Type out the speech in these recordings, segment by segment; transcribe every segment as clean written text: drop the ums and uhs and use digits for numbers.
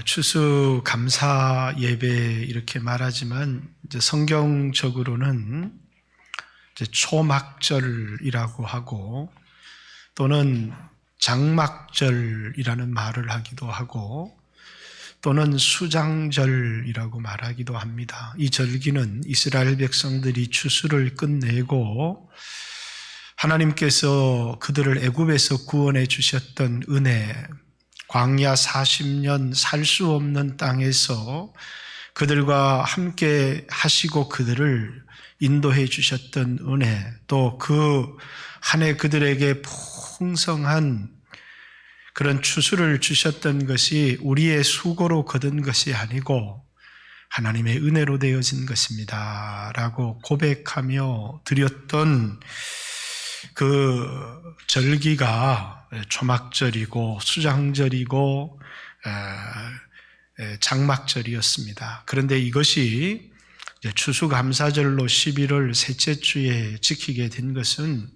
추수 감사 예배 이렇게 말하지만 이제 성경적으로는 이제 초막절이라고 하고 또는 장막절이라는 말을 하기도 하고 또는 수장절이라고 말하기도 합니다. 이 절기는 이스라엘 백성들이 추수를 끝내고 하나님께서 그들을 애굽에서 구원해 주셨던 은혜, 광야 40년 살 수 없는 땅에서 그들과 함께 하시고 그들을 인도해 주셨던 은혜, 또 그 한 해 그들에게 풍성한 그런 추수를 주셨던 것이 우리의 수고로 거둔 것이 아니고 하나님의 은혜로 되어진 것입니다 라고 고백하며 드렸던 그 절기가 초막절이고 수장절이고 장막절이었습니다. 그런데 이것이 추수감사절로 11월 셋째 주에 지키게 된 것은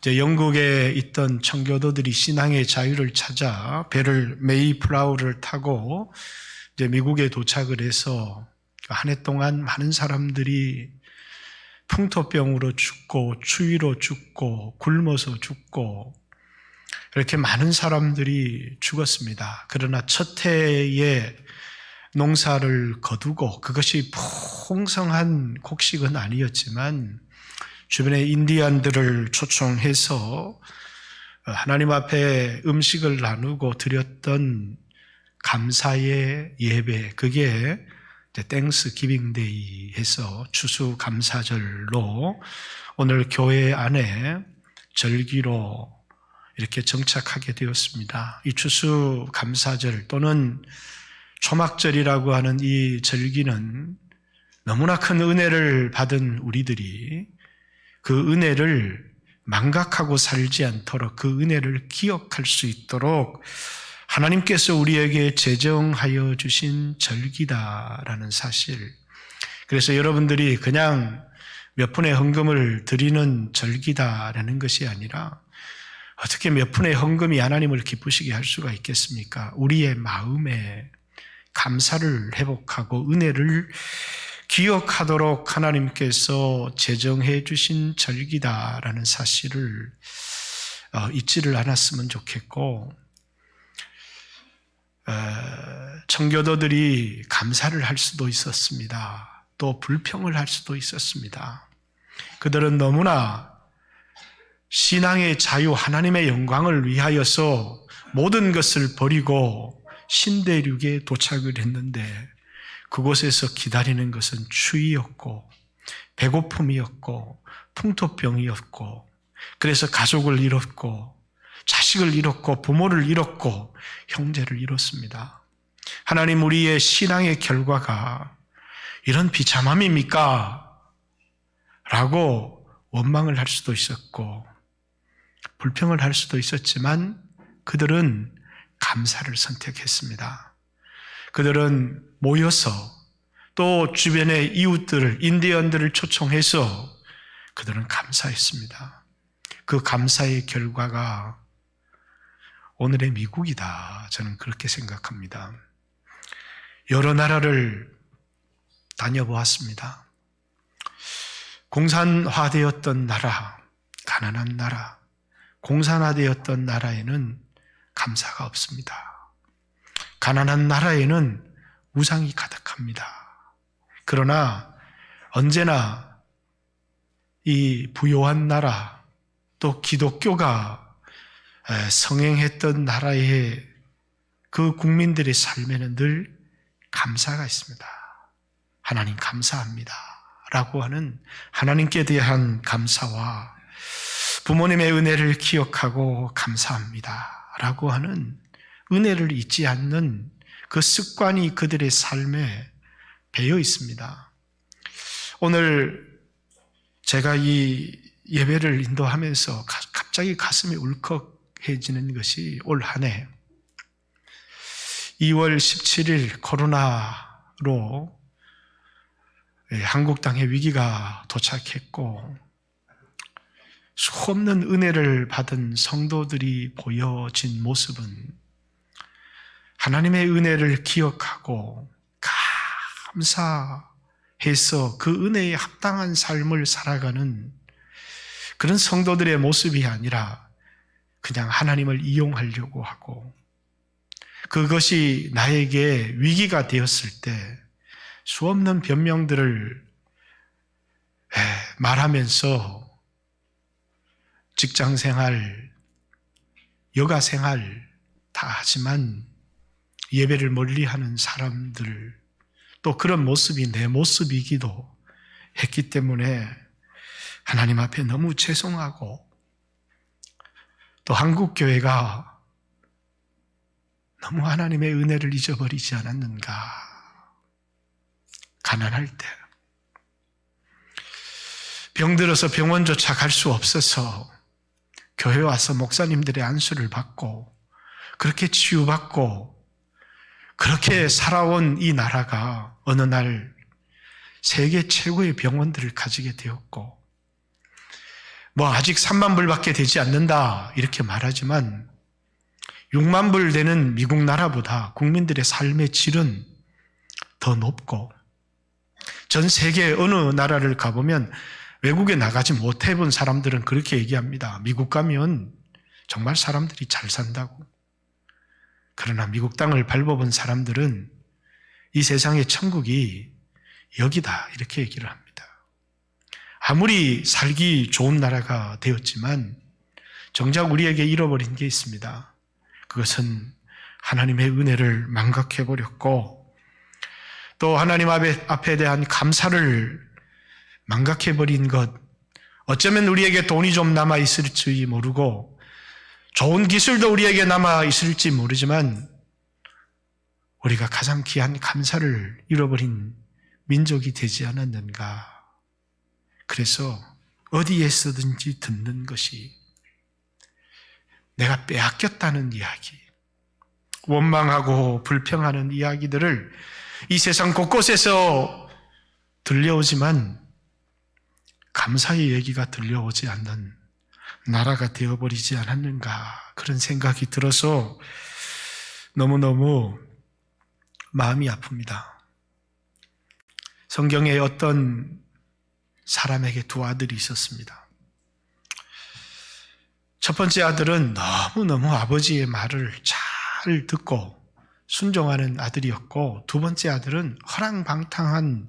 이제 영국에 있던 청교도들이 신앙의 자유를 찾아 배를 메이플라워를 타고 이제 미국에 도착을 해서 한 해 동안 많은 사람들이 풍토병으로 죽고 추위로 죽고 굶어서 죽고 이렇게 많은 사람들이 죽었습니다. 그러나 첫 해에 농사를 거두고 그것이 풍성한 곡식은 아니었지만 주변의 인디안들을 초청해서 하나님 앞에 음식을 나누고 드렸던 감사의 예배, 그게 땡스 기빙 데이 해서 추수 감사절로 오늘 교회 안에 절기로 이렇게 정착하게 되었습니다. 이 추수 감사절 또는 초막절이라고 하는 이 절기는 너무나 큰 은혜를 받은 우리들이 그 은혜를 망각하고 살지 않도록 그 은혜를 기억할 수 있도록 하나님께서 우리에게 제정하여 주신 절기다라는 사실. 그래서 여러분들이 그냥 몇 푼의 헌금을 드리는 절기다라는 것이 아니라 어떻게 몇 푼의 헌금이 하나님을 기쁘시게 할 수가 있겠습니까? 우리의 마음에 감사를 회복하고 은혜를 기억하도록 하나님께서 제정해 주신 절기다라는 사실을 잊지를 않았으면 좋겠고, 청교도들이 감사를 할 수도 있었습니다. 또 불평을 할 수도 있었습니다. 그들은 너무나 신앙의 자유, 하나님의 영광을 위하여서 모든 것을 버리고 신대륙에 도착을 했는데 그곳에서 기다리는 것은 추위였고 배고픔이었고 풍토병이었고, 그래서 가족을 잃었고 자식을 잃었고 부모를 잃었고 형제를 잃었습니다. 하나님, 우리의 신앙의 결과가 이런 비참함입니까? 라고 원망을 할 수도 있었고 불평을 할 수도 있었지만 그들은 감사를 선택했습니다. 그들은 모여서 또 주변의 이웃들을, 인디언들을 초청해서 그들은 감사했습니다. 그 감사의 결과가 오늘의 미국이다. 저는 그렇게 생각합니다. 여러 나라를 다녀보았습니다. 공산화되었던 나라, 가난한 나라, 공산화되었던 나라에는 감사가 없습니다. 가난한 나라에는 우상이 가득합니다. 그러나 언제나 이 부요한 나라, 또 기독교가 성행했던 나라의 그 국민들의 삶에는 늘 감사가 있습니다. 하나님 감사합니다 라고 하는 하나님께 대한 감사와 부모님의 은혜를 기억하고 감사합니다 라고 하는 은혜를 잊지 않는 그 습관이 그들의 삶에 배어 있습니다. 오늘 제가 이 예배를 인도하면서 갑자기 가슴이 울컥해지는 것이 올 한 해 2월 17일 코로나로 한국 땅에 위기가 도착했고 수없는 은혜를 받은 성도들이 보여진 모습은 하나님의 은혜를 기억하고 감사해서 그 은혜에 합당한 삶을 살아가는 그런 성도들의 모습이 아니라 그냥 하나님을 이용하려고 하고, 그것이 나에게 위기가 되었을 때 수없는 변명들을 말하면서 직장생활, 여가생활 다 하지만 예배를 멀리하는 사람들, 또 그런 모습이 내 모습이기도 했기 때문에 하나님 앞에 너무 죄송하고, 또 한국교회가 너무 하나님의 은혜를 잊어버리지 않았는가. 가난할 때 병들어서 병원조차 갈 수 없어서 교회 와서 목사님들의 안수를 받고 그렇게 치유받고 그렇게 살아온 이 나라가 어느 날 세계 최고의 병원들을 가지게 되었고, 아직 3만 불밖에 되지 않는다 이렇게 말하지만 6만 불 되는 미국 나라보다 국민들의 삶의 질은 더 높고, 전 세계 어느 나라를 가보면 외국에 나가지 못해본 사람들은 그렇게 얘기합니다. 미국 가면 정말 사람들이 잘 산다고. 그러나 미국 땅을 밟아본 사람들은 이 세상의 천국이 여기다 이렇게 얘기를 합니다. 아무리 살기 좋은 나라가 되었지만 정작 우리에게 잃어버린 게 있습니다. 그것은 하나님의 은혜를 망각해버렸고, 또 하나님 앞에 대한 감사를 망각해버린 것, 어쩌면 우리에게 돈이 좀 남아있을지 모르고 좋은 기술도 우리에게 남아있을지 모르지만 우리가 가장 귀한 감사를 잃어버린 민족이 되지 않았는가. 그래서 어디에서든지 듣는 것이 내가 빼앗겼다는 이야기, 원망하고 불평하는 이야기들을 이 세상 곳곳에서 들려오지만 감사의 얘기가 들려오지 않는 나라가 되어버리지 않았는가, 그런 생각이 들어서 너무너무 마음이 아픕니다. 성경에 어떤 사람에게 두 아들이 있었습니다. 첫 번째 아들은 너무너무 아버지의 말을 잘 듣고 순종하는 아들이었고, 두 번째 아들은 허랑방탕한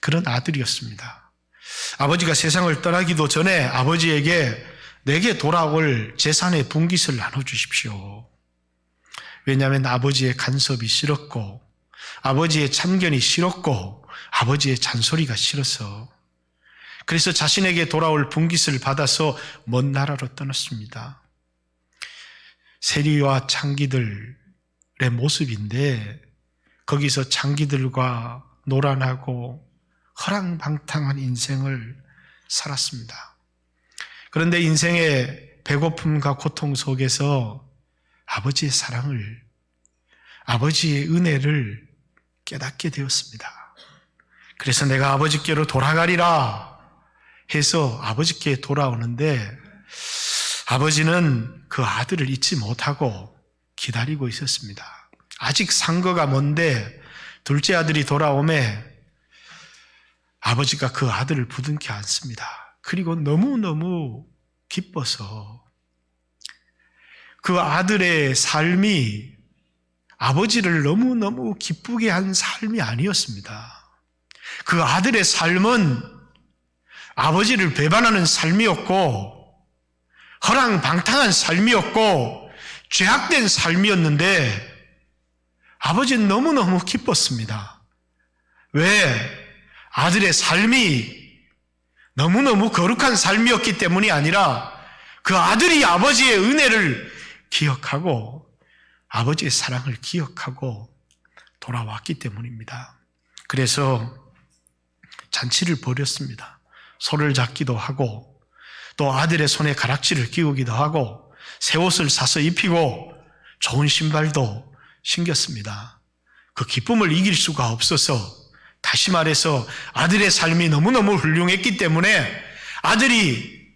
그런 아들이었습니다. 아버지가 세상을 떠나기도 전에 아버지에게 내게 돌아올 재산의 분깃을 나눠주십시오. 왜냐하면 아버지의 간섭이 싫었고 아버지의 참견이 싫었고 아버지의 잔소리가 싫어서, 그래서 자신에게 돌아올 분깃을 받아서 먼 나라로 떠났습니다. 세리와 창기들의 모습인데 거기서 창기들과 노란하고 허랑방탕한 인생을 살았습니다. 그런데 인생의 배고픔과 고통 속에서 아버지의 사랑을, 아버지의 은혜를 깨닫게 되었습니다. 그래서 내가 아버지께로 돌아가리라 해서 아버지께 돌아오는데 아버지는 그 아들을 잊지 못하고 기다리고 있었습니다. 아직 상거가 먼데 둘째 아들이 돌아오매 아버지가 그 아들을 부둥켜 안습니다. 그리고 너무너무 기뻐서 그 아들의 삶이 아버지를 너무너무 기쁘게 한 삶이 아니었습니다. 그 아들의 삶은 아버지를 배반하는 삶이었고 허랑방탕한 삶이었고 죄악된 삶이었는데 아버지는 너무너무 기뻤습니다. 왜? 아들의 삶이 너무너무 거룩한 삶이었기 때문이 아니라 그 아들이 아버지의 은혜를 기억하고 아버지의 사랑을 기억하고 돌아왔기 때문입니다. 그래서 잔치를 벌였습니다. 소를 잡기도 하고 또 아들의 손에 가락지를 끼우기도 하고 새 옷을 사서 입히고 좋은 신발도 신겼습니다. 그 기쁨을 이길 수가 없어서, 다시 말해서 아들의 삶이 너무너무 훌륭했기 때문에 아들이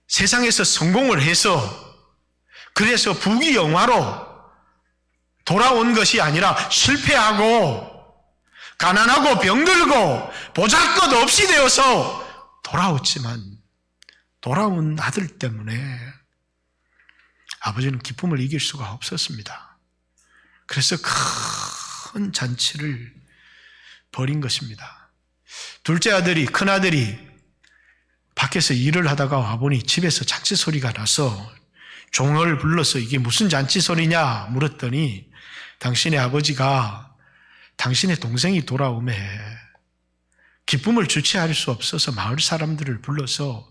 세상에서 성공을 해서 그래서 부귀영화로 돌아온 것이 아니라 실패하고 가난하고 병들고 보잘것 없이 되어서 돌아왔지만 돌아온 아들 때문에 아버지는 기쁨을 이길 수가 없었습니다. 그래서 큰 잔치를 벌인 것입니다. 둘째 아들이, 큰 아들이 밖에서 일을 하다가 와보니 집에서 잔치 소리가 나서 종을 불러서 이게 무슨 잔치 소리냐 물었더니 당신의 아버지가 당신의 동생이 돌아오매 기쁨을 주체할 수 없어서 마을 사람들을 불러서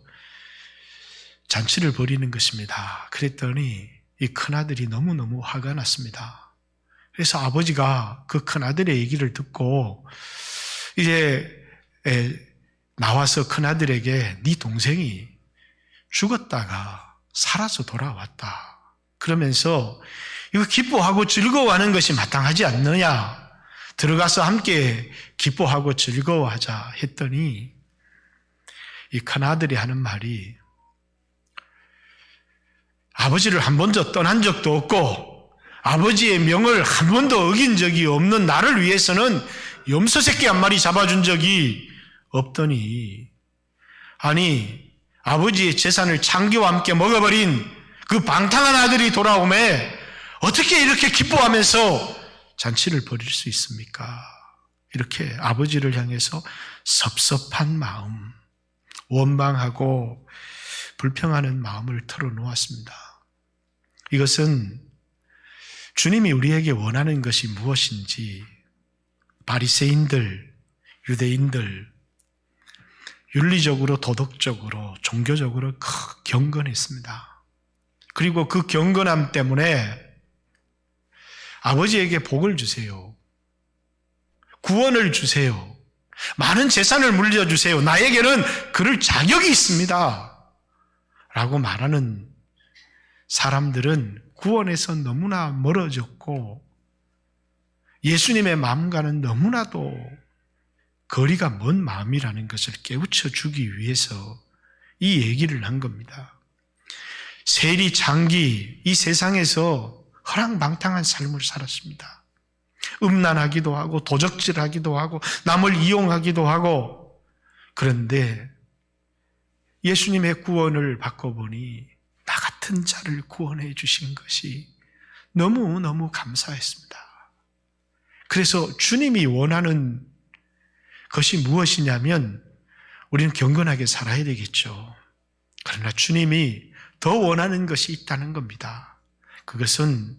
잔치를 벌이는 것입니다. 그랬더니 이 큰아들이 너무너무 화가 났습니다. 그래서 아버지가 그 큰아들의 얘기를 듣고 이제 나와서 큰아들에게 네 동생이 죽었다가 살아서 돌아왔다. 그러면서 이거 기뻐하고 즐거워하는 것이 마땅하지 않느냐. 들어가서 함께 기뻐하고 즐거워하자 했더니 이 큰아들이 하는 말이 아버지를 한 번도 떠난 적도 없고 아버지의 명을 한 번도 어긴 적이 없는 나를 위해서는 염소 새끼 한 마리 잡아준 적이 없더니 아니 아버지의 재산을 창기와 함께 먹어버린 그 방탕한 아들이 돌아오매 어떻게 이렇게 기뻐하면서 잔치를 벌일 수 있습니까? 이렇게 아버지를 향해서 섭섭한 마음, 원망하고 불평하는 마음을 털어놓았습니다. 이것은 주님이 우리에게 원하는 것이 무엇인지 바리새인들, 유대인들 윤리적으로 도덕적으로 종교적으로 경건했습니다. 그리고 그 경건함 때문에 아버지에게 복을 주세요. 구원을 주세요. 많은 재산을 물려주세요. 나에게는 그럴 자격이 있습니다. 라고 말하는 사람들은 구원에서 너무나 멀어졌고 예수님의 마음과는 너무나도 거리가 먼 마음이라는 것을 깨우쳐 주기 위해서 이 얘기를 한 겁니다. 세리 장기 이 세상에서 허랑방탕한 삶을 살았습니다. 음란하기도 하고 도적질하기도 하고 남을 이용하기도 하고 그런데 예수님의 구원을 받고 보니 나 같은 자를 구원해 주신 것이 너무너무 감사했습니다. 그래서 주님이 원하는 것이 무엇이냐면 우리는 경건하게 살아야 되겠죠. 그러나 주님이 더 원하는 것이 있다는 겁니다. 그것은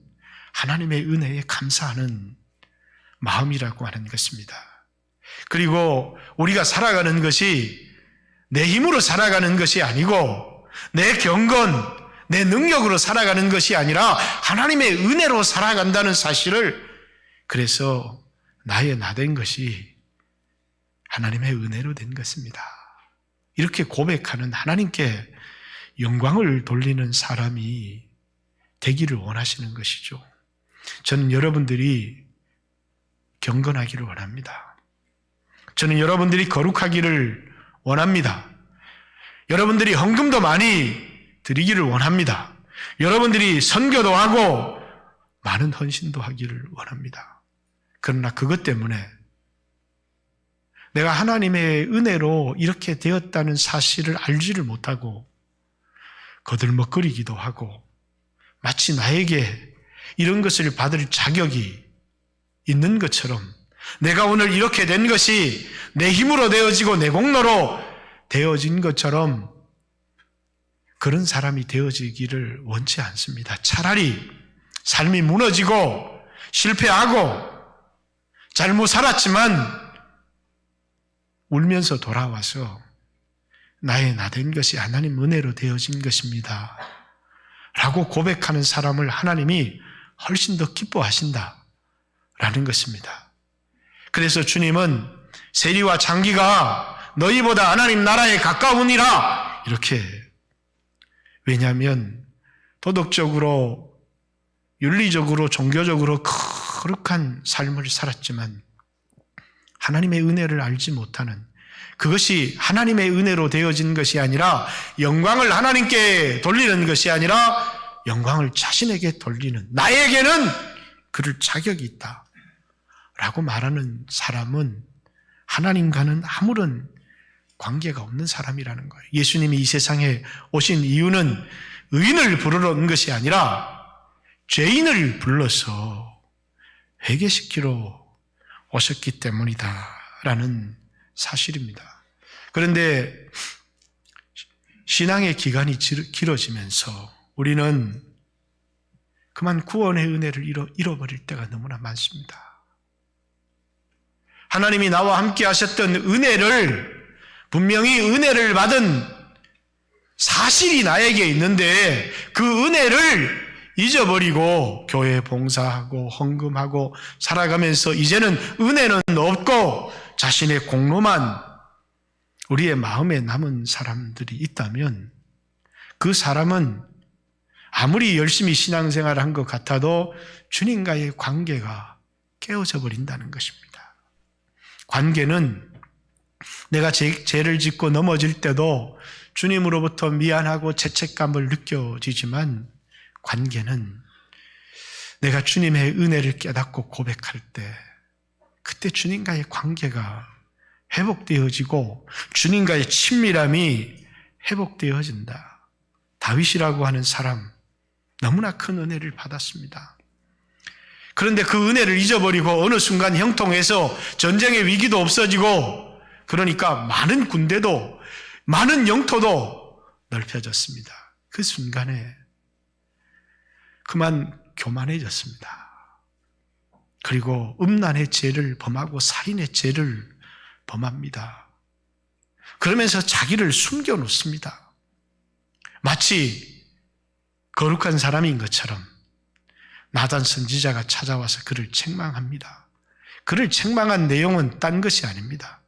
하나님의 은혜에 감사하는 마음이라고 하는 것입니다. 그리고 우리가 살아가는 것이 내 힘으로 살아가는 것이 아니고 내 경건, 내 능력으로 살아가는 것이 아니라 하나님의 은혜로 살아간다는 사실을 그래서 나의 나된 것이 하나님의 은혜로 된 것입니다. 이렇게 고백하는 하나님께 영광을 돌리는 사람이 되기를 원하시는 것이죠. 저는 여러분들이 경건하기를 원합니다. 저는 여러분들이 거룩하기를 원합니다. 여러분들이 헌금도 많이 드리기를 원합니다. 여러분들이 선교도 하고 많은 헌신도 하기를 원합니다. 그러나 그것 때문에 내가 하나님의 은혜로 이렇게 되었다는 사실을 알지를 못하고 거들먹거리기도 하고 마치 나에게 이런 것을 받을 자격이 있는 것처럼 내가 오늘 이렇게 된 것이 내 힘으로 되어지고 내 공로로 되어진 것처럼 그런 사람이 되어지기를 원치 않습니다. 차라리 삶이 무너지고 실패하고 잘못 살았지만 울면서 돌아와서 나의 나된 것이 하나님 은혜로 되어진 것입니다. 라고 고백하는 사람을 하나님이 훨씬 더 기뻐하신다. 라는 것입니다. 그래서 주님은 세리와 장기가 너희보다 하나님 나라에 가까우니라. 이렇게. 왜냐하면 도덕적으로, 윤리적으로, 종교적으로 거룩한 삶을 살았지만 하나님의 은혜를 알지 못하는 그것이 하나님의 은혜로 되어진 것이 아니라 영광을 하나님께 돌리는 것이 아니라 영광을 자신에게 돌리는 나에게는 그럴 자격이 있다 라고 말하는 사람은 하나님과는 아무런 관계가 없는 사람이라는 거예요. 예수님이 이 세상에 오신 이유는 의인을 부르러 온 것이 아니라 죄인을 불러서 회개시키러 오셨기 때문이다라는 사실입니다. 그런데 신앙의 기간이 길어지면서 우리는 그만 구원의 은혜를 잃어버릴 때가 너무나 많습니다. 하나님이 나와 함께 하셨던 은혜를, 분명히 은혜를 받은 사실이 나에게 있는데 그 은혜를 잊어버리고 교회 봉사하고 헌금하고 살아가면서 이제는 은혜는 없고 자신의 공로만 우리의 마음에 남은 사람들이 있다면 그 사람은 아무리 열심히 신앙생활을 한 것 같아도 주님과의 관계가 깨어져 버린다는 것입니다. 관계는 내가 죄를 짓고 넘어질 때도 주님으로부터 미안하고 죄책감을 느껴지지만 관계는 내가 주님의 은혜를 깨닫고 고백할 때 그때 주님과의 관계가 회복되어지고 주님과의 친밀함이 회복되어진다. 다윗이라고 하는 사람 너무나 큰 은혜를 받았습니다. 그런데 그 은혜를 잊어버리고 어느 순간 형통해서 전쟁의 위기도 없어지고 그러니까 많은 군대도 많은 영토도 넓혀졌습니다. 그 순간에 그만 교만해졌습니다. 그리고 음란의 죄를 범하고 살인의 죄를 범합니다. 그러면서 자기를 숨겨놓습니다. 마치 거룩한 사람인 것처럼 나단 선지자가 찾아와서 그를 책망합니다. 그를 책망한 내용은 딴 것이 아닙니다.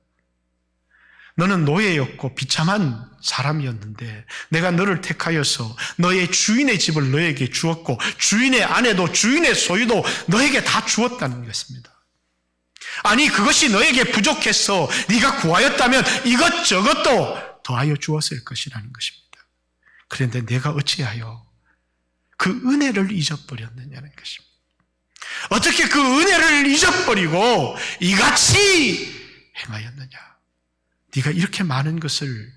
너는 노예였고 비참한 사람이었는데 내가 너를 택하여서 너의 주인의 집을 너에게 주었고 주인의 아내도 주인의 소유도 너에게 다 주었다는 것입니다. 아니 그것이 너에게 부족해서 네가 구하였다면 이것저것도 더하여 주었을 것이라는 것입니다. 그런데 내가 어찌하여 그 은혜를 잊어버렸느냐는 것입니다. 어떻게 그 은혜를 잊어버리고 이같이 행하였느냐. 네가 이렇게 많은 것을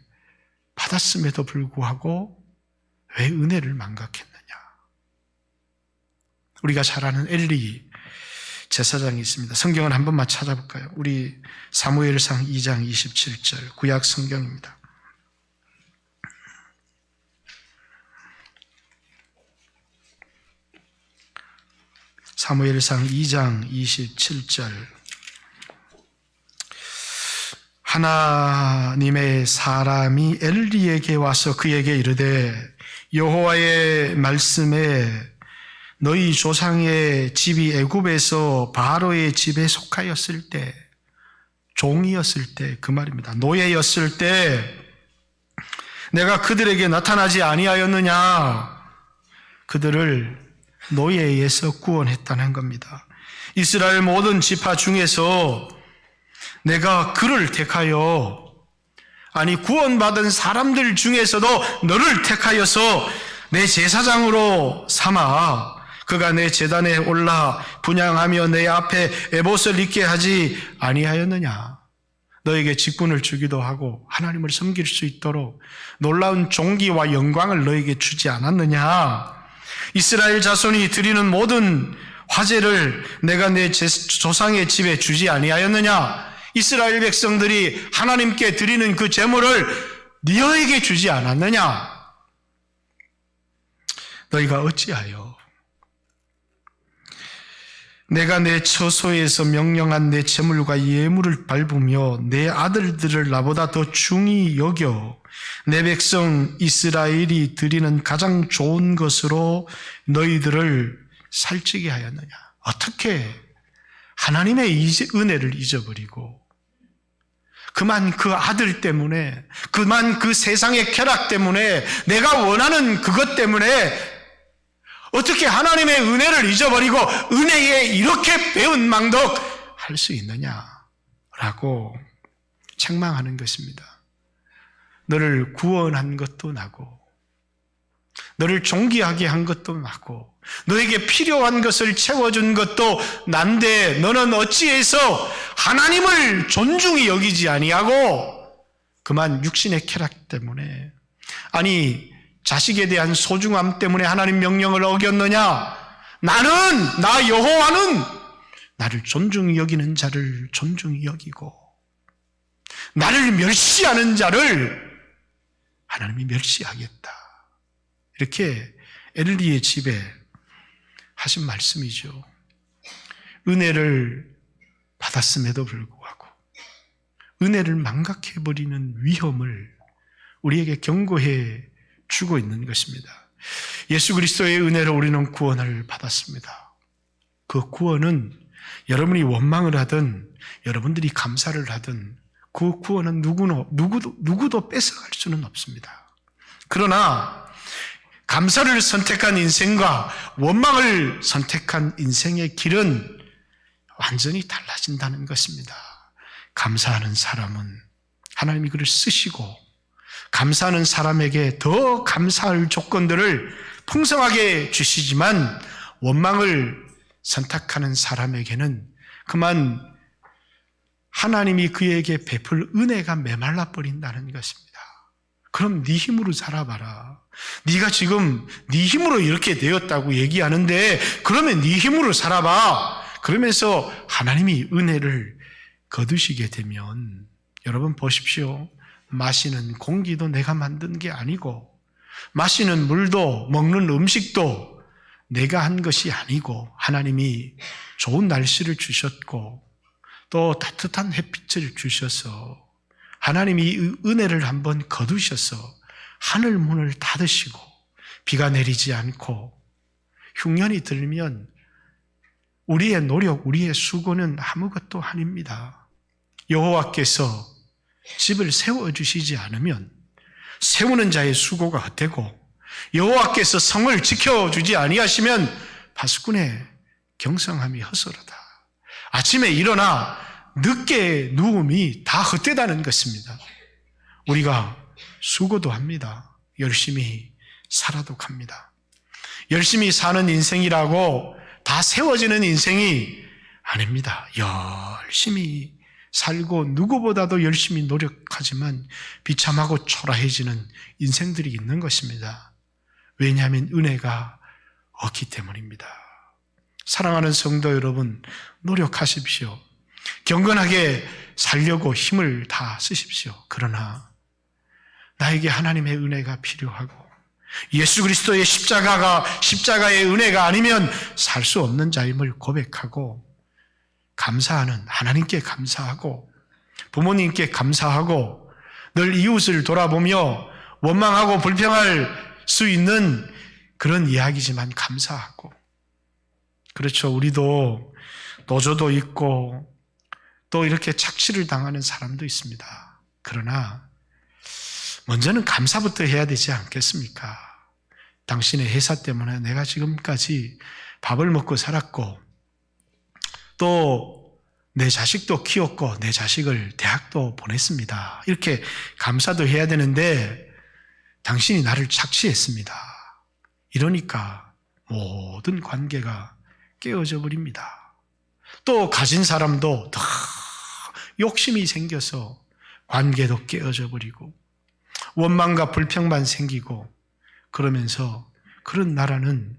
받았음에도 불구하고 왜 은혜를 망각했느냐. 우리가 잘 아는 엘리 제사장이 있습니다. 성경을 한 번만 찾아볼까요? 우리 사무엘상 2장 27절 구약 성경입니다. 사무엘상 2장 27절 하나님의 사람이 엘리에게 와서 그에게 이르되 여호와의 말씀에 너희 조상의 집이 애굽에서 바로의 집에 속하였을 때 종이었을 때 그 말입니다. 노예였을 때 내가 그들에게 나타나지 아니하였느냐. 그들을 노예에서 구원했다는 겁니다. 이스라엘 모든 지파 중에서 내가 그를 택하여 구원받은 사람들 중에서도 너를 택하여서 내 제사장으로 삼아 그가 내 제단에 올라 분향하며 내 앞에 에봇을 입게 하지 아니하였느냐. 너에게 직분을 주기도 하고 하나님을 섬길 수 있도록 놀라운 존귀와 영광을 너에게 주지 않았느냐. 이스라엘 자손이 드리는 모든 화제를 내가 내 조상의 집에 주지 아니하였느냐. 이스라엘 백성들이 하나님께 드리는 그 제물을 너에게 주지 않았느냐. 너희가 어찌하여 내가 내 처소에서 명령한 내 제물과 예물을 밟으며 내 아들들을 나보다 더 중히 여겨 내 백성 이스라엘이 드리는 가장 좋은 것으로 너희들을 살찌게 하였느냐. 어떻게 하나님의 은혜를 잊어버리고 그만 그 아들 때문에, 그만 그 세상의 쾌락 때문에, 내가 원하는 그것 때문에 어떻게 하나님의 은혜를 잊어버리고 은혜에 이렇게 배은망덕 할 수 있느냐라고 책망하는 것입니다. 너를 구원한 것도 나고 너를 존귀하게 한 것도 나고 너에게 필요한 것을 채워준 것도 난데 너는 어찌해서 하나님을 존중히 여기지 아니하고 그만 육신의 쾌락 때문에, 아니 자식에 대한 소중함 때문에 하나님 명령을 어겼느냐? 나 여호와는 나를 존중히 여기는 자를 존중히 여기고 나를 멸시하는 자를 하나님이 멸시하겠다. 이렇게 엘리의 집에 하신 말씀이죠. 은혜를 받았음에도 불구하고 은혜를 망각해버리는 위험을 우리에게 경고해 주고 있는 것입니다. 예수 그리스도의 은혜로 우리는 구원을 받았습니다. 그 구원은 여러분이 원망을 하든 여러분들이 감사를 하든 그 구원은 누구도 뺏어갈 수는 없습니다. 그러나 감사를 선택한 인생과 원망을 선택한 인생의 길은 완전히 달라진다는 것입니다. 감사하는 사람은 하나님이 그를 쓰시고 감사하는 사람에게 더 감사할 조건들을 풍성하게 주시지만 원망을 선택하는 사람에게는 그만 하나님이 그에게 베풀 은혜가 메말라 버린다는 것입니다. 그럼 네 힘으로 살아봐라. 네가 지금 네 힘으로 이렇게 되었다고 얘기하는데 그러면 네 힘으로 살아봐. 그러면서 하나님이 은혜를 거두시게 되면 여러분 보십시오. 마시는 공기도 내가 만든 게 아니고 마시는 물도 먹는 음식도 내가 한 것이 아니고 하나님이 좋은 날씨를 주셨고 또 따뜻한 햇빛을 주셔서 하나님이 이 은혜를 한번 거두셔서 하늘 문을 닫으시고 비가 내리지 않고 흉년이 들면 우리의 노력, 우리의 수고는 아무것도 아닙니다. 여호와께서 집을 세워주시지 않으면 세우는 자의 수고가 헛되고 여호와께서 성을 지켜주지 아니하시면 파수꾼의 경성함이 헛소르다. 아침에 일어나 늦게 누움이 다 헛되다는 것입니다. 우리가 수고도 합니다. 열심히 살아도 갑니다. 열심히 사는 인생이라고 다 세워지는 인생이 아닙니다. 열심히 살고 누구보다도 열심히 노력하지만 비참하고 초라해지는 인생들이 있는 것입니다. 왜냐하면 은혜가 없기 때문입니다. 사랑하는 성도 여러분, 노력하십시오. 경건하게 살려고 힘을 다 쓰십시오. 그러나 나에게 하나님의 은혜가 필요하고 예수 그리스도의 십자가의 은혜가 아니면 살 수 없는 자임을 고백하고 감사하는 하나님께 감사하고 부모님께 감사하고 늘 이웃을 돌아보며 원망하고 불평할 수 있는 그런 이야기지만 감사하고, 그렇죠. 우리도 노조도 있고 또 이렇게 착취를 당하는 사람도 있습니다. 그러나 먼저는 감사부터 해야 되지 않겠습니까? 당신의 회사 때문에 내가 지금까지 밥을 먹고 살았고 또 내 자식도 키웠고 내 자식을 대학도 보냈습니다. 이렇게 감사도 해야 되는데 당신이 나를 착취했습니다. 이러니까 모든 관계가 깨어져 버립니다. 또 가진 사람도 더 욕심이 생겨서 관계도 깨어져 버리고 원망과 불평만 생기고 그러면서 그런 나라는,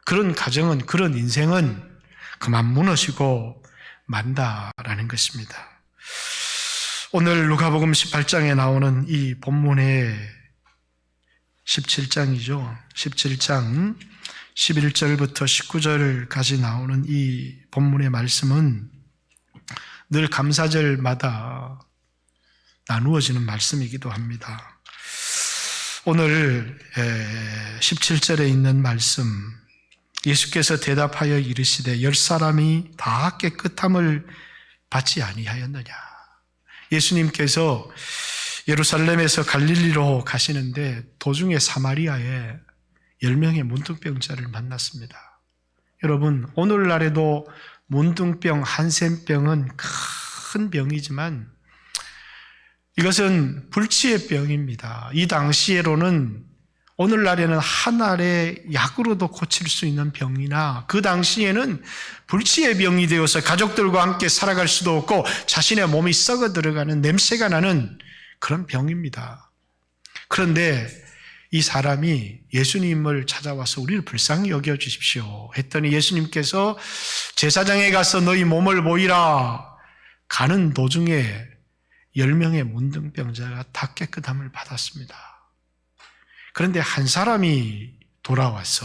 그런 가정은, 그런 인생은 그만 무너지고 만다라는 것입니다. 오늘 누가복음 18장에 나오는 이 본문의 17장이죠. 17장 11절부터 19절까지 나오는 이 본문의 말씀은 늘 감사절마다 나누어지는 말씀이기도 합니다. 오늘 17절에 있는 말씀, 예수께서 대답하여 이르시되 10사람이 다 깨끗함을 받지 아니하였느냐. 예수님께서 예루살렘에서 갈릴리로 가시는데 도중에 사마리아에 10명의 문둥병자를 만났습니다. 여러분, 오늘날에도 문둥병, 한센병은 큰 병이지만 이것은 불치의 병입니다. 이 당시에로는 오늘날에는 한 알의 약으로도 고칠 수 있는 병이나 그 당시에는 불치의 병이 되어서 가족들과 함께 살아갈 수도 없고 자신의 몸이 썩어 들어가는 냄새가 나는 그런 병입니다. 그런데 이 사람이 예수님을 찾아와서 우리를 불쌍히 여겨주십시오 했더니 예수님께서 제사장에 가서 너희 몸을 보이라 가는 도중에 10명의 문둥병자가 다 깨끗함을 받았습니다. 그런데 한 사람이 돌아와서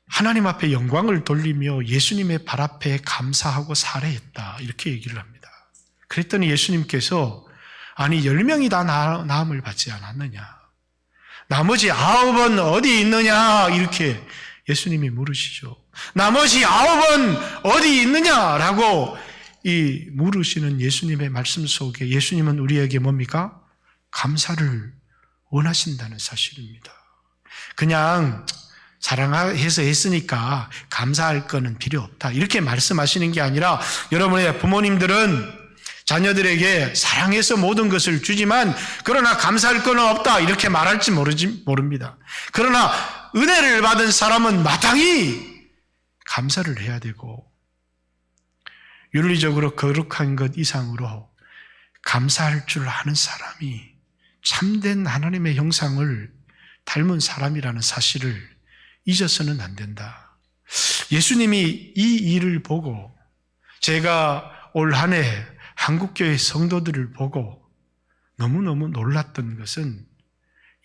하나님 앞에 영광을 돌리며 예수님의 발 앞에 감사하고 살해했다 이렇게 얘기를 합니다. 그랬더니 예수님께서 아니 10명이 다 나음을 받지 않았느냐, 나머지 9은 어디 있느냐 이렇게 예수님이 물으시죠. 나머지 9은 어디 있느냐라고 이 물으시는 예수님의 말씀 속에 예수님은 우리에게 뭡니까? 감사를 원하신다는 사실입니다. 그냥 사랑해서 했으니까 감사할 거는 필요 없다 이렇게 말씀하시는 게 아니라 여러분의 부모님들은 자녀들에게 사랑해서 모든 것을 주지만 그러나 감사할 거는 없다 이렇게 말할지 모릅니다. 그러나 은혜를 받은 사람은 마땅히 감사를 해야 되고 윤리적으로 거룩한 것 이상으로 감사할 줄 아는 사람이 참된 하나님의 형상을 닮은 사람이라는 사실을 잊어서는 안 된다. 예수님이 이 일을 보고 제가 올 한 해 한국교회 성도들을 보고 너무너무 놀랐던 것은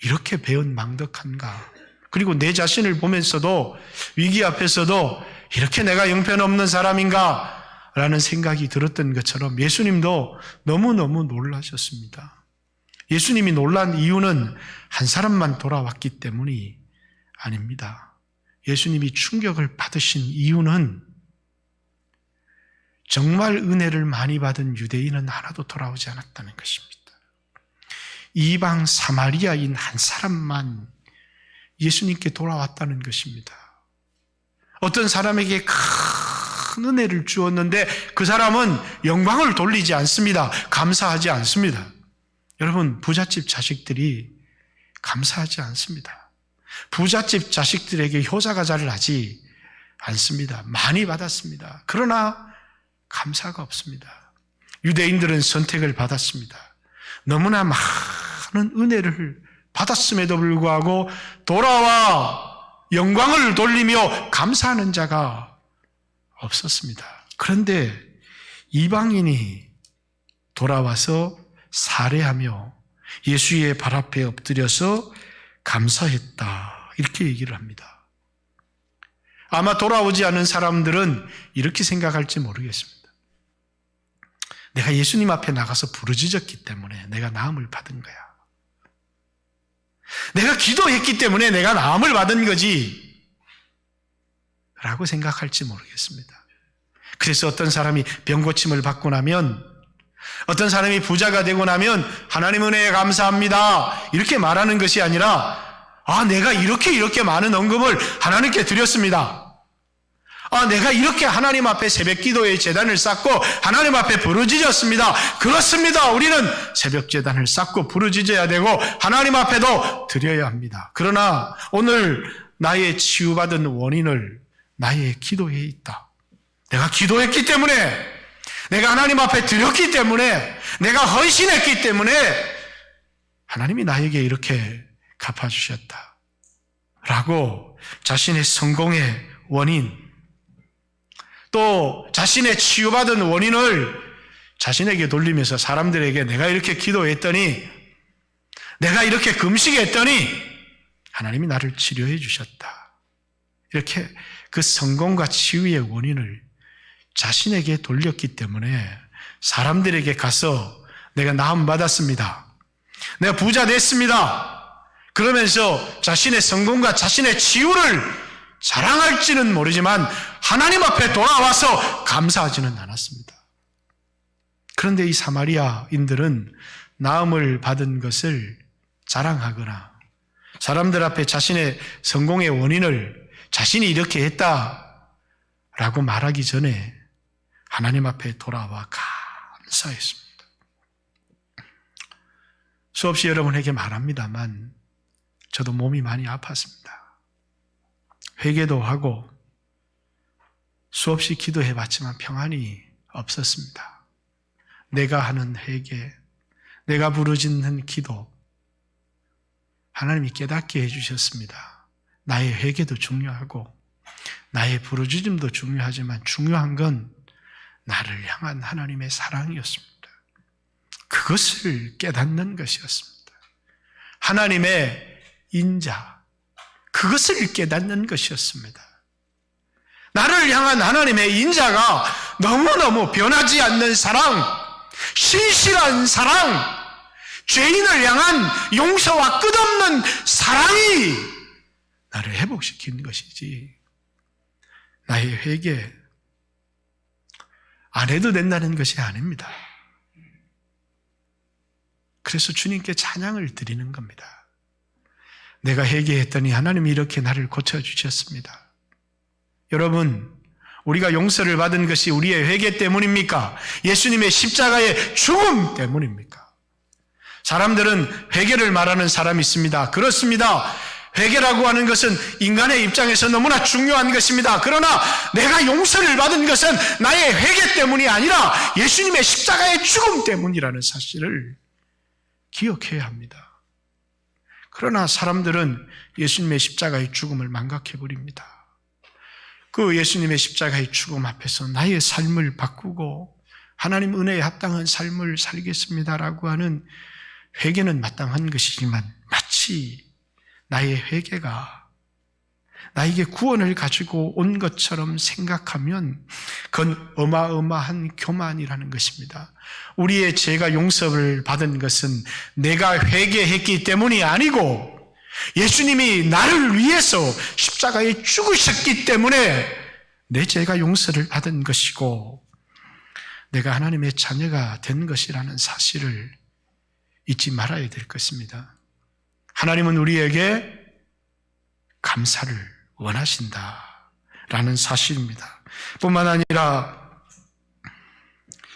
이렇게 배은망덕한가, 그리고 내 자신을 보면서도 위기 앞에서도 이렇게 내가 형편없는 사람인가 라는 생각이 들었던 것처럼 예수님도 너무너무 놀라셨습니다. 예수님이 놀란 이유는 한 사람만 돌아왔기 때문이 아닙니다. 예수님이 충격을 받으신 이유는 정말 은혜를 많이 받은 유대인은 하나도 돌아오지 않았다는 것입니다. 이방 사마리아인 한 사람만 예수님께 돌아왔다는 것입니다. 어떤 사람에게 큰 은혜를 주었는데 그 사람은 영광을 돌리지 않습니다. 감사하지 않습니다. 여러분, 부잣집 자식들이 감사하지 않습니다. 부잣집 자식들에게 효자가 잘 나지 않습니다. 많이 받았습니다. 그러나 감사가 없습니다. 유대인들은 선택을 받았습니다. 너무나 많은 은혜를 받았음에도 불구하고 돌아와 영광을 돌리며 감사하는 자가 없었습니다. 그런데 이방인이 돌아와서 살해하며 예수의 발 앞에 엎드려서 감사했다 이렇게 얘기를 합니다. 아마 돌아오지 않은 사람들은 이렇게 생각할지 모르겠습니다. 내가 예수님 앞에 나가서 부르짖었기 때문에 내가 나음을 받은 거야. 내가 기도했기 때문에 내가 나음을 받은 거지 라고 생각할지 모르겠습니다. 그래서 어떤 사람이 병고침을 받고 나면, 어떤 사람이 부자가 되고 나면 하나님 은혜에 감사합니다 이렇게 말하는 것이 아니라 내가 이렇게 많은 헌금을 하나님께 드렸습니다. 내가 이렇게 하나님 앞에 새벽 기도의 제단을 쌓고 하나님 앞에 부르짖었습니다. 그렇습니다. 우리는 새벽 제단을 쌓고 부르짖어야 되고 하나님 앞에도 드려야 합니다. 그러나 오늘 나의 치유받은 원인을 나의 기도에 있다. 내가 기도했기 때문에, 내가 하나님 앞에 드렸기 때문에, 내가 헌신했기 때문에 하나님이 나에게 이렇게 갚아주셨다 라고 자신의 성공의 원인, 또 자신의 치유받은 원인을 자신에게 돌리면서 사람들에게 내가 이렇게 기도했더니, 내가 이렇게 금식했더니 하나님이 나를 치료해 주셨다, 이렇게 그 성공과 치유의 원인을 자신에게 돌렸기 때문에 사람들에게 가서 내가 나음 받았습니다, 내가 부자 됐습니다 그러면서 자신의 성공과 자신의 치유를 자랑할지는 모르지만 하나님 앞에 돌아와서 감사하지는 않았습니다. 그런데 이 사마리아인들은 나음을 받은 것을 자랑하거나 사람들 앞에 자신의 성공의 원인을 자신이 이렇게 했다라고 말하기 전에 하나님 앞에 돌아와 감사했습니다. 수없이 여러분에게 말합니다만 저도 몸이 많이 아팠습니다. 회개도 하고 수없이 기도해봤지만 평안이 없었습니다. 내가 하는 회개, 내가 부르짖는 기도, 하나님이 깨닫게 해주셨습니다. 나의 회개도 중요하고 나의 부르짖음도 중요하지만 중요한 건 나를 향한 하나님의 사랑이었습니다. 그것을 깨닫는 것이었습니다. 하나님의 인자, 그것을 깨닫는 것이었습니다. 나를 향한 하나님의 인자가 너무너무 변하지 않는 사랑, 신실한 사랑, 죄인을 향한 용서와 끝없는 사랑이 나를 회복시키는 것이지, 나의 회개 안 해도 된다는 것이 아닙니다. 그래서 주님께 찬양을 드리는 겁니다. 내가 회개했더니 하나님이 이렇게 나를 고쳐주셨습니다. 여러분, 우리가 용서를 받은 것이 우리의 회개 때문입니까? 예수님의 십자가의 죽음 때문입니까? 사람들은 회개를 말하는 사람이 있습니다. 그렇습니다. 회개라고 하는 것은 인간의 입장에서 너무나 중요한 것입니다. 그러나 내가 용서를 받은 것은 나의 회개 때문이 아니라 예수님의 십자가의 죽음 때문이라는 사실을 기억해야 합니다. 그러나 사람들은 예수님의 십자가의 죽음을 망각해버립니다. 그 예수님의 십자가의 죽음 앞에서 나의 삶을 바꾸고 하나님 은혜에 합당한 삶을 살겠습니다라고 하는 회개는 마땅한 것이지만 마치 나의 회개가 나에게 구원을 가지고 온 것처럼 생각하면 그건 어마어마한 교만이라는 것입니다. 우리의 죄가 용서를 받은 것은 내가 회개했기 때문이 아니고 예수님이 나를 위해서 십자가에 죽으셨기 때문에 내 죄가 용서를 받은 것이고 내가 하나님의 자녀가 된 것이라는 사실을 잊지 말아야 될 것입니다. 하나님은 우리에게 감사를 원하신다라는 사실입니다. 뿐만 아니라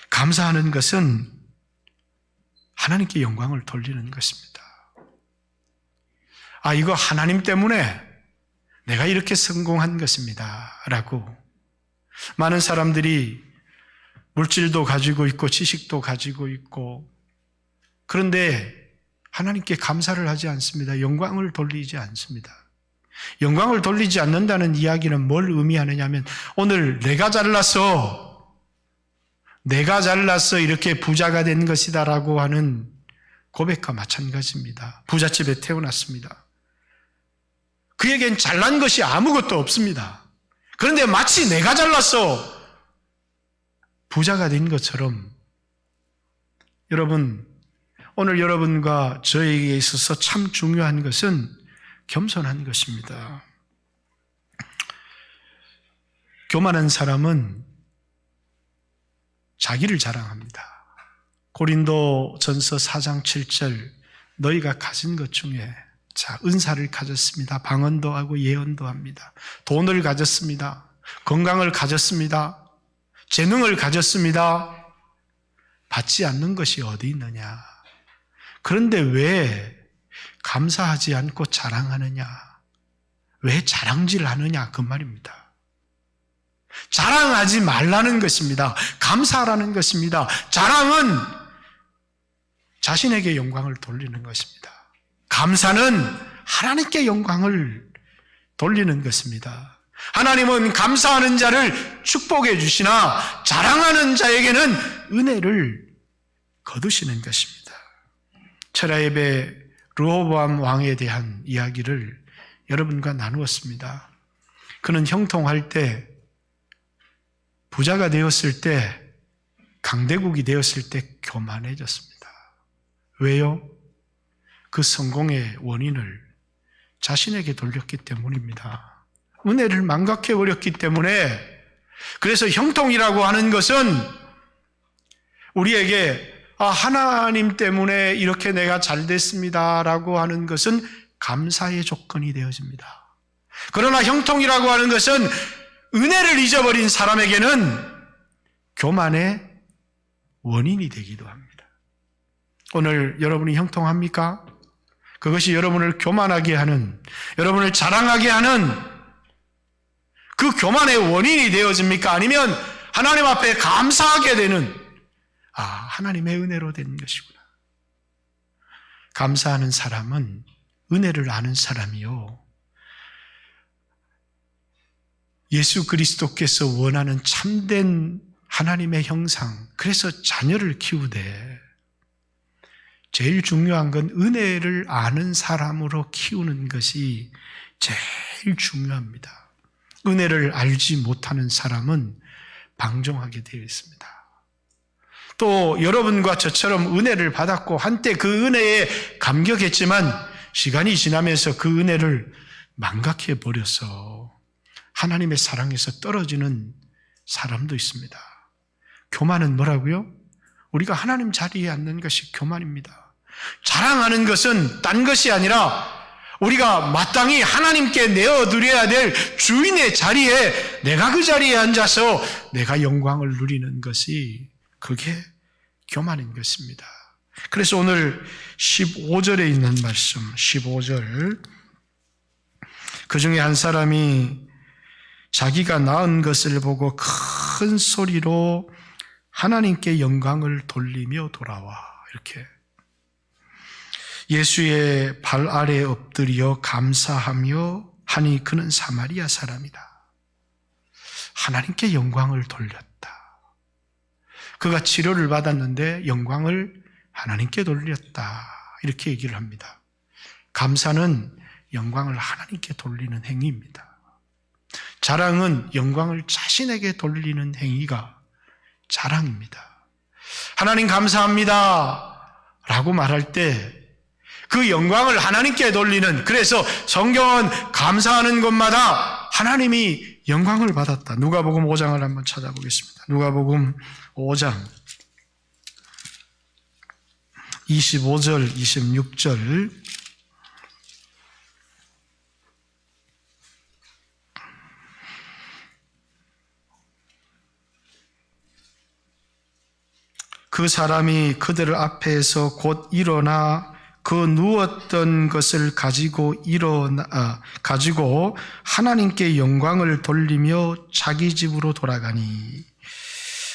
감사하는 것은 하나님께 영광을 돌리는 것입니다. 이거 하나님 때문에 내가 이렇게 성공한 것입니다 라고 많은 사람들이 물질도 가지고 있고 지식도 가지고 있고 그런데 하나님께 감사를 하지 않습니다. 영광을 돌리지 않습니다. 영광을 돌리지 않는다는 이야기는 뭘 의미하느냐 하면 오늘 내가 잘나서 이렇게 부자가 된 것이다라고 하는 고백과 마찬가지입니다. 부잣집에 태어났습니다. 그에겐 잘난 것이 아무것도 없습니다. 그런데 마치 내가 잘나서 부자가 된 것처럼 여러분, 오늘 여러분과 저에게 있어서 참 중요한 것은 겸손한 것입니다. 교만한 사람은 자기를 자랑합니다. 고린도전서 4장 7절 너희가 가진 것 중에 은사를 가졌습니다. 방언도 하고 예언도 합니다. 돈을 가졌습니다. 건강을 가졌습니다. 재능을 가졌습니다. 받지 않는 것이 어디 있느냐. 그런데 왜 감사하지 않고 자랑하느냐? 왜 자랑질을 하느냐? 그 말입니다. 자랑하지 말라는 것입니다. 감사하라는 것입니다. 자랑은 자신에게 영광을 돌리는 것입니다. 감사는 하나님께 영광을 돌리는 것입니다. 하나님은 감사하는 자를 축복해 주시나 자랑하는 자에게는 은혜를 거두시는 것입니다. 철야예배 르호보암 왕에 대한 이야기를 여러분과 나누었습니다. 그는 형통할 때, 부자가 되었을 때, 강대국이 되었을 때 교만해졌습니다. 왜요? 그 성공의 원인을 자신에게 돌렸기 때문입니다. 은혜를 망각해버렸기 때문에. 그래서 형통이라고 하는 것은 우리에게 하나님 때문에 이렇게 내가 잘 됐습니다라고 하는 것은 감사의 조건이 되어집니다. 그러나 형통이라고 하는 것은 은혜를 잊어버린 사람에게는 교만의 원인이 되기도 합니다. 오늘 여러분이 형통합니까? 그것이 여러분을 교만하게 하는, 여러분을 자랑하게 하는 그 교만의 원인이 되어집니까? 아니면 하나님 앞에 감사하게 되는, 하나님의 은혜로 되는 것이구나. 감사하는 사람은 은혜를 아는 사람이요, 예수 그리스도께서 원하는 참된 하나님의 형상, 그래서 자녀를 키우되 제일 중요한 건 은혜를 아는 사람으로 키우는 것이 제일 중요합니다. 은혜를 알지 못하는 사람은 방종하게 되어 있습니다. 또 여러분과 저처럼 은혜를 받았고 한때 그 은혜에 감격했지만 시간이 지나면서 그 은혜를 망각해 버려서 하나님의 사랑에서 떨어지는 사람도 있습니다. 교만은 뭐라고요? 우리가 하나님 자리에 앉는 것이 교만입니다. 자랑하는 것은 딴 것이 아니라 우리가 마땅히 하나님께 내어드려야 될 주인의 자리에, 내가 그 자리에 앉아서 내가 영광을 누리는 것이, 그게 교만인 것입니다. 그래서 오늘 15절에 있는 말씀, 15절, 그 중에 한 사람이 자기가 낳은 것을 보고 큰 소리로 하나님께 영광을 돌리며 돌아와, 이렇게 예수의 발 아래 엎드려 감사하며 하니 그는 사마리아 사람이다. 하나님께 영광을 돌렸다. 그가 치료를 받았는데 영광을 하나님께 돌렸다, 이렇게 얘기를 합니다. 감사는 영광을 하나님께 돌리는 행위입니다. 자랑은 영광을 자신에게 돌리는 행위가 자랑입니다. 하나님 감사합니다 라고 말할 때 그 영광을 하나님께 돌리는, 그래서 성경은 감사하는 것마다 하나님이 영광을 받았다. 누가복음 5장을 한번 찾아보겠습니다. 누가복음 5장 25절, 26절, 그 사람이 그들 앞에서 곧 일어나 그 누웠던 것을 가지고 하나님께 영광을 돌리며 자기 집으로 돌아가니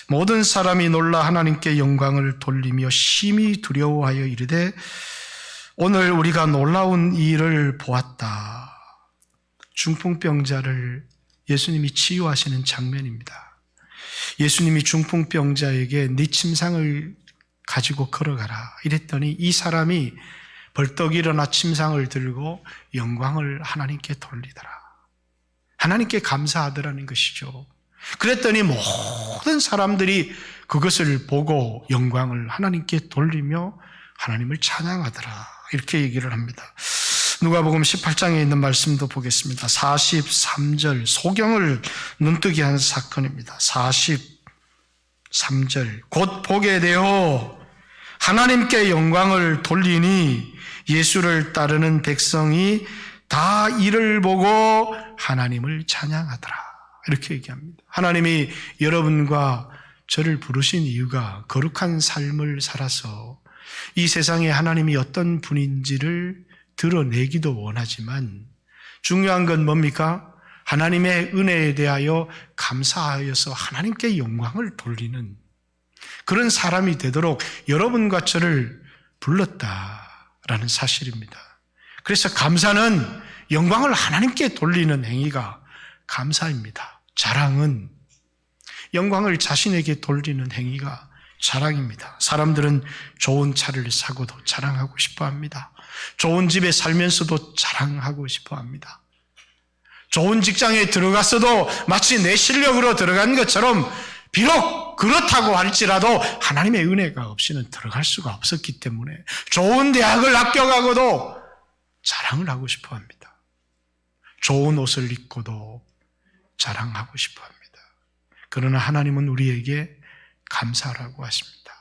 모든 사람이 놀라 하나님께 영광을 돌리며 심히 두려워하여 이르되 오늘 우리가 놀라운 일을 보았다. 중풍병자를 예수님이 치유하시는 장면입니다. 예수님이 중풍병자에게 네 침상을 가지고 걸어가라 이랬더니 이 사람이 벌떡 일어나 침상을 들고 영광을 하나님께 돌리더라. 하나님께 감사하더라는 것이죠. 그랬더니 모든 사람들이 그것을 보고 영광을 하나님께 돌리며 하나님을 찬양하더라, 이렇게 얘기를 합니다. 누가복음 18장에 있는 말씀도 보겠습니다. 43절, 소경을 눈뜨게 한 사건입니다. 43절, 곧 보게 되어 하나님께 영광을 돌리니 예수를 따르는 백성이 다 이를 보고 하나님을 찬양하더라, 이렇게 얘기합니다. 하나님이 여러분과 저를 부르신 이유가 거룩한 삶을 살아서 이 세상에 하나님이 어떤 분인지를 드러내기도 원하지만 중요한 건 뭡니까? 하나님의 은혜에 대하여 감사하여서 하나님께 영광을 돌리는 그런 사람이 되도록 여러분과 저를 불렀다라는 사실입니다. 그래서 감사는 영광을 하나님께 돌리는 행위가 감사입니다. 자랑은 영광을 자신에게 돌리는 행위가 자랑입니다. 사람들은 좋은 차를 사고도 자랑하고 싶어 합니다. 좋은 집에 살면서도 자랑하고 싶어 합니다. 좋은 직장에 들어갔어도 마치 내 실력으로 들어간 것처럼, 비록 그렇다고 할지라도 하나님의 은혜가 없이는 들어갈 수가 없었기 때문에 좋은 대학을 합격하고도 자랑을 하고 싶어 합니다. 좋은 옷을 입고도 자랑하고 싶어 합니다. 그러나 하나님은 우리에게 감사하라고 하십니다.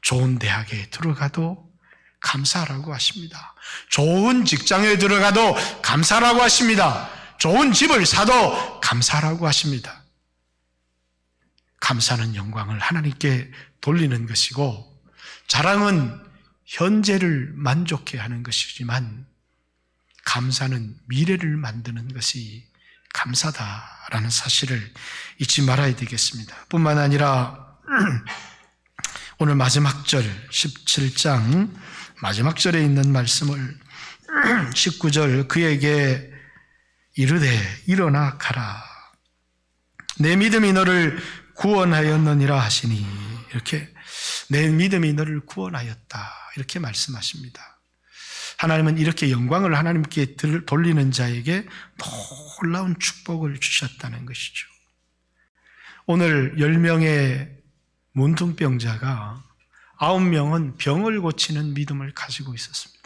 좋은 대학에 들어가도 감사하라고 하십니다. 좋은 직장에 들어가도 감사하라고 하십니다. 좋은 집을 사도 감사하라고 하십니다. 감사는 영광을 하나님께 돌리는 것이고, 자랑은 현재를 만족해 하는 것이지만 감사는 미래를 만드는 것이 감사다라는 사실을 잊지 말아야 되겠습니다. 뿐만 아니라 오늘 마지막 절 17장 마지막 절에 있는 말씀을 19절 그에게 이르되 일어나 가라 내 믿음이 너를 구원하였느니라 하시니 이렇게 내 믿음이 너를 구원하였다 이렇게 말씀하십니다. 하나님은 이렇게 영광을 하나님께 돌리는 자에게 놀라운 축복을 주셨다는 것이죠. 오늘 10명의 문둥병자가 9명은 병을 고치는 믿음을 가지고 있었습니다.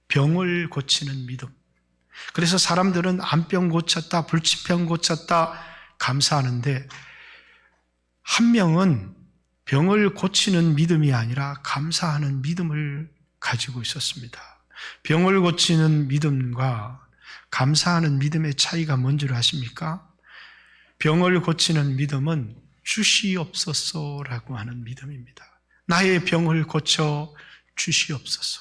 병을 고치는 믿음. 그래서 사람들은 암병 고쳤다, 불치병 고쳤다 감사하는데 한 명은 병을 고치는 믿음이 아니라 감사하는 믿음을 가지고 있었습니다. 병을 고치는 믿음과 감사하는 믿음의 차이가 뭔지를 아십니까? 병을 고치는 믿음은 주시옵소서라고 하는 믿음입니다. 나의 병을 고쳐 주시옵소서.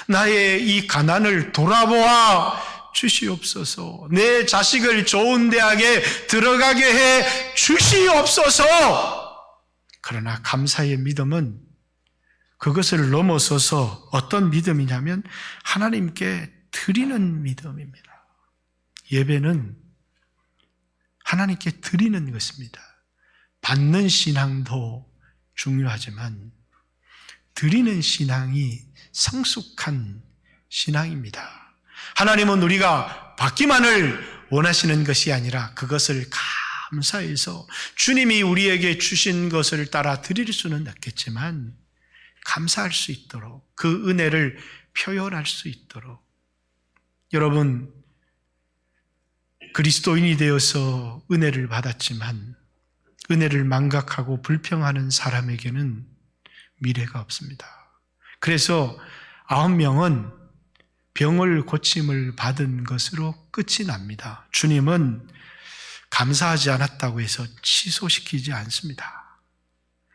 나의 이 가난을 돌아보아 주시옵소서. 내 자식을 좋은 대학에 들어가게 해 주시옵소서. 그러나 감사의 믿음은 그것을 넘어서서 어떤 믿음이냐면 하나님께 드리는 믿음입니다. 예배는 하나님께 드리는 것입니다. 받는 신앙도 중요하지만 드리는 신앙이 성숙한 신앙입니다. 하나님은 우리가 받기만을 원하시는 것이 아니라 그것을 감사해서 주님이 우리에게 주신 것을 따라 드릴 수는 없겠지만 감사할 수 있도록 그 은혜를 표현할 수 있도록 여러분 그리스도인이 되어서 은혜를 받았지만 은혜를 망각하고 불평하는 사람에게는 미래가 없습니다. 그래서 9명은 병을 고침을 받은 것으로 끝이 납니다. 주님은 감사하지 않았다고 해서 취소시키지 않습니다.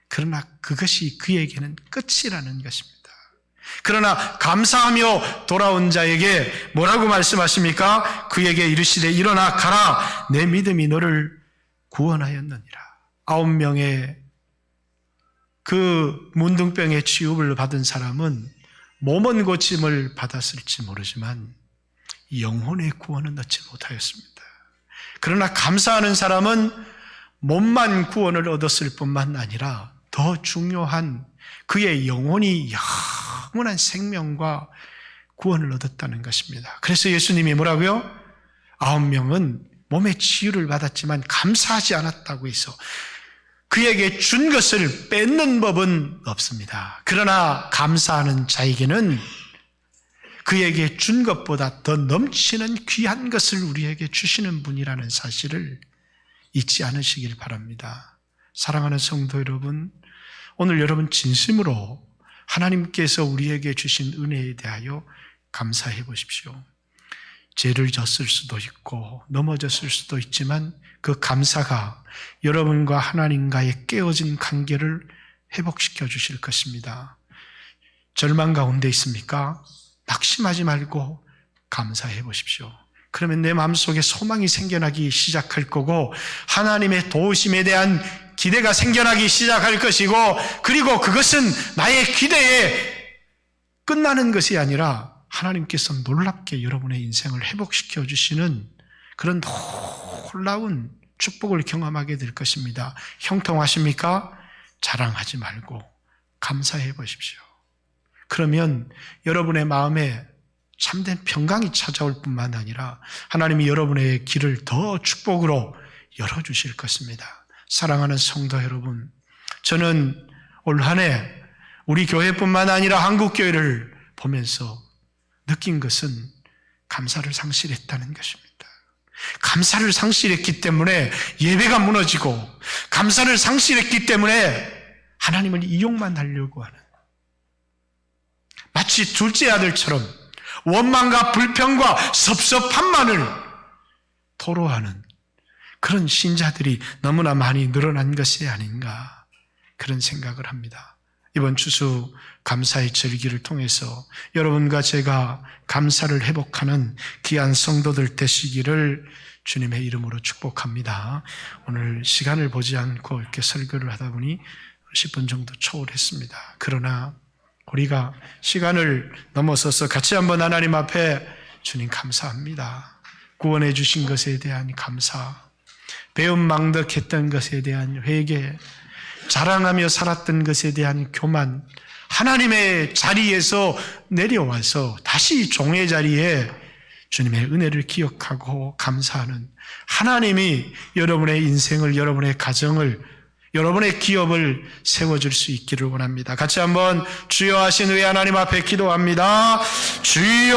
그러나 그것이 그에게는 끝이라는 것입니다. 그러나 감사하며 돌아온 자에게 뭐라고 말씀하십니까? 그에게 이르시되 일어나 가라 내 믿음이 너를 구원하였느니라. 9명의 그 문둥병의 치유를 받은 사람은 몸은 고침을 받았을지 모르지만 영혼의 구원은 얻지 못하였습니다. 그러나 감사하는 사람은 몸만 구원을 얻었을 뿐만 아니라 더 중요한 그의 영혼이 영원한 생명과 구원을 얻었다는 것입니다. 그래서 예수님이 뭐라고요? 9명은 몸의 치유를 받았지만 감사하지 않았다고 해서 그에게 준 것을 뺏는 법은 없습니다. 그러나 감사하는 자에게는 그에게 준 것보다 더 넘치는 귀한 것을 우리에게 주시는 분이라는 사실을 잊지 않으시길 바랍니다. 사랑하는 성도 여러분, 오늘 여러분 진심으로 하나님께서 우리에게 주신 은혜에 대하여 감사해 보십시오. 죄를 졌을 수도 있고 넘어졌을 수도 있지만 그 감사가 여러분과 하나님과의 깨어진 관계를 회복시켜 주실 것입니다. 절망 가운데 있습니까? 낙심하지 말고 감사해 보십시오. 그러면 내 마음속에 소망이 생겨나기 시작할 거고 하나님의 도우심에 대한 기대가 생겨나기 시작할 것이고 그리고 그것은 나의 기대에 끝나는 것이 아니라 하나님께서 놀랍게 여러분의 인생을 회복시켜 주시는 그런 놀라운 축복을 경험하게 될 것입니다. 형통하십니까? 자랑하지 말고 감사해 보십시오. 그러면 여러분의 마음에 참된 평강이 찾아올 뿐만 아니라 하나님이 여러분의 길을 더 축복으로 열어주실 것입니다. 사랑하는 성도 여러분, 저는 올 한 해 우리 교회뿐만 아니라 한국교회를 보면서 느낀 것은 감사를 상실했다는 것입니다. 감사를 상실했기 때문에 예배가 무너지고 감사를 상실했기 때문에 하나님을 이용만 하려고 하는 마치 둘째 아들처럼 원망과 불평과 섭섭함만을 토로하는 그런 신자들이 너무나 많이 늘어난 것이 아닌가 그런 생각을 합니다. 이번 추수 감사의 절기를 통해서 여러분과 제가 감사를 회복하는 귀한 성도들 되시기를 주님의 이름으로 축복합니다. 오늘 시간을 보지 않고 이렇게 설교를 하다 보니 10분 정도 초월했습니다. 그러나 우리가 시간을 넘어서서 같이 한번 하나님 앞에 주님 감사합니다. 구원해 주신 것에 대한 감사, 배은망덕했던 것에 대한 회개, 자랑하며 살았던 것에 대한 교만, 하나님의 자리에서 내려와서 다시 종의 자리에 주님의 은혜를 기억하고 감사하는 하나님이 여러분의 인생을, 여러분의 가정을, 여러분의 기업을 세워줄 수 있기를 원합니다. 같이 한번 주여 하신 후에 하나님 앞에 기도합니다. 주여!